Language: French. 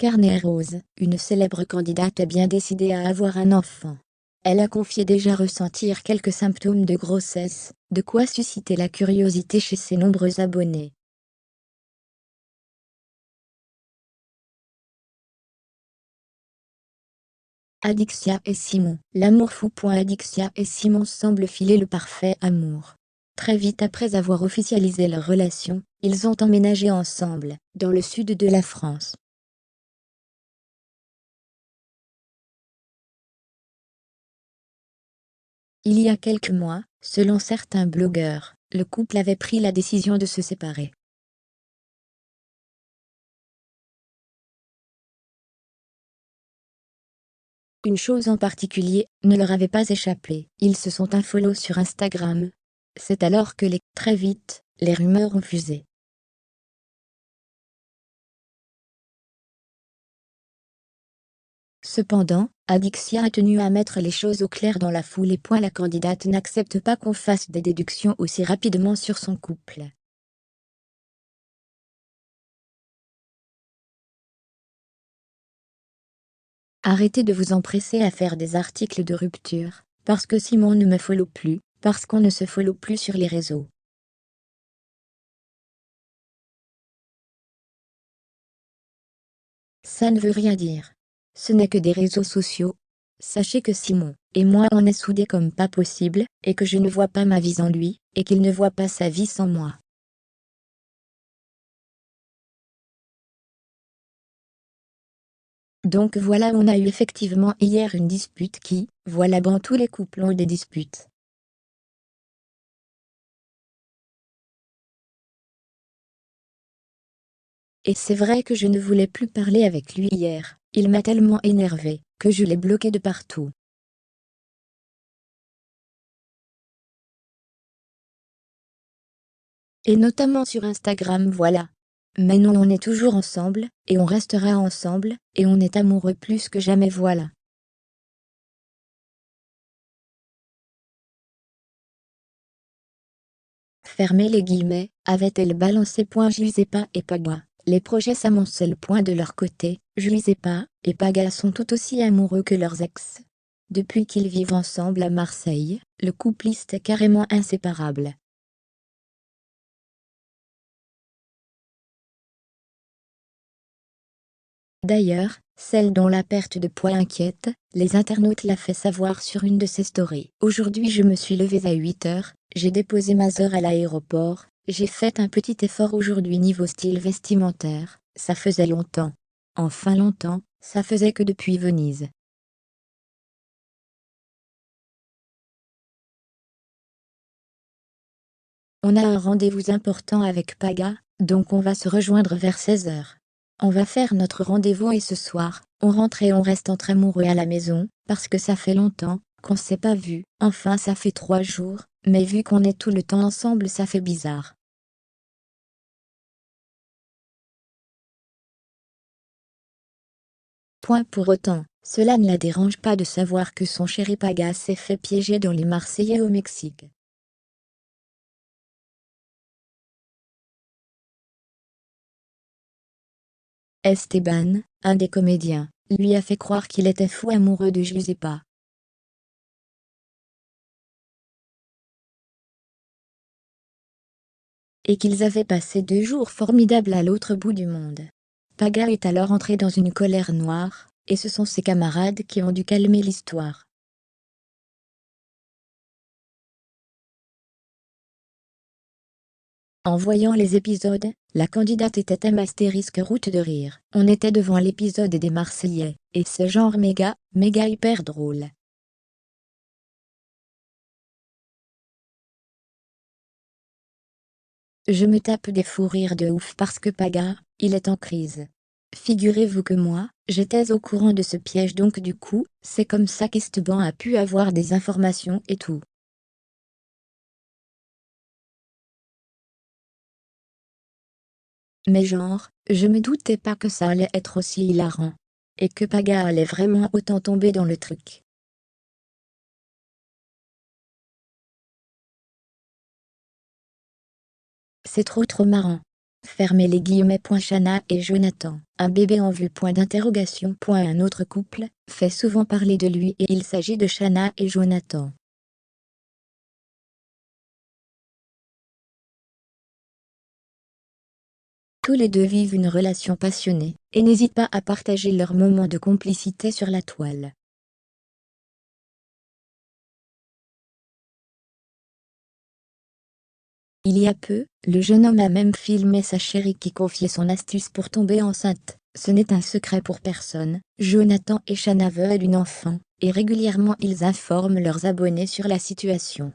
Carnet Rose, une célèbre candidate a bien décidé à avoir un enfant. Elle a confié déjà ressentir quelques symptômes de grossesse, de quoi susciter la curiosité chez ses nombreux abonnés. Adixia et Simon. L'amour fou. Adixia et Simon semblent filer le parfait amour. Très vite après avoir officialisé leur relation, ils ont emménagé ensemble, dans le sud de la France. Il y a quelques mois, selon certains blogueurs, le couple avait pris la décision de se séparer. Une chose en particulier ne leur avait pas échappé, ils se sont unfollow sur Instagram. C'est alors que très vite, les rumeurs ont fusé. Cependant, Adixia a tenu à mettre les choses au clair dans la foulée. La candidate n'accepte pas qu'on fasse des déductions aussi rapidement sur son couple. Arrêtez de vous empresser à faire des articles de rupture, parce que Simon ne me follow plus, parce qu'on ne se follow plus sur les réseaux. Ça ne veut rien dire. Ce n'est que des réseaux sociaux. Sachez que Simon et moi on est soudés comme pas possible, et que je ne vois pas ma vie sans lui, et qu'il ne voit pas sa vie sans moi. Donc voilà, on a eu effectivement hier une dispute qui, voilà, bon, tous les couples ont des disputes. Et c'est vrai que je ne voulais plus parler avec lui hier, il m'a tellement énervé, que je l'ai bloqué de partout. Et notamment sur Instagram, voilà. Mais non, on est toujours ensemble, et on restera ensemble, et on est amoureux plus que jamais, voilà. Fermez les guillemets, avait-elle balancé. Je sais pas et Paga. Les projets s'amoncellent. De leur côté, Juizepa et Paga sont tout aussi amoureux que leurs ex. Depuis qu'ils vivent ensemble à Marseille, le coupliste est carrément inséparable. D'ailleurs, celle dont la perte de poids inquiète, les internautes l'a fait savoir sur une de ses stories. Aujourd'hui je me suis levée à 8 heures, j'ai déposé ma sœur à l'aéroport, j'ai fait un petit effort aujourd'hui niveau style vestimentaire, ça faisait longtemps. Enfin longtemps, ça faisait que depuis Venise. On a un rendez-vous important avec Paga, donc on va se rejoindre vers 16 heures. On va faire notre rendez-vous et ce soir, on rentre et on reste entre amoureux à la maison, parce que ça fait longtemps qu'on s'est pas vu. Enfin ça fait 3 jours, mais vu qu'on est tout le temps ensemble ça fait bizarre. Pour autant, cela ne la dérange pas de savoir que son chéri Paga s'est fait piéger dans les Marseillais au Mexique. Esteban, un des comédiens, lui a fait croire qu'il était fou amoureux de Giuseppa. Et qu'ils avaient passé 2 jours formidables à l'autre bout du monde. Paga est alors entré dans une colère noire, et ce sont ses camarades qui ont dû calmer l'histoire. En voyant les épisodes, la candidate était route de rire. On était devant l'épisode des Marseillais, et c'est genre méga hyper drôle. Je me tape des fous rires de ouf parce que Paga, il est en crise. Figurez-vous que moi, j'étais au courant de ce piège, donc du coup, c'est comme ça qu'Esteban a pu avoir des informations et tout. Mais genre, je me doutais pas que ça allait être aussi hilarant. Et que Paga allait vraiment autant tomber dans le truc. C'est trop marrant. Fermez les guillemets. Shana et Jonathan, un bébé en vue. Un autre couple, fait souvent parler de lui et il s'agit de Shana et Jonathan. Tous les deux vivent une relation passionnée, et n'hésitent pas à partager leurs moments de complicité sur la toile. Il y a peu, le jeune homme a même filmé sa chérie qui confiait son astuce pour tomber enceinte. Ce n'est un secret pour personne, Jonathan et Shana veulent une enfant, et régulièrement ils informent leurs abonnés sur la situation.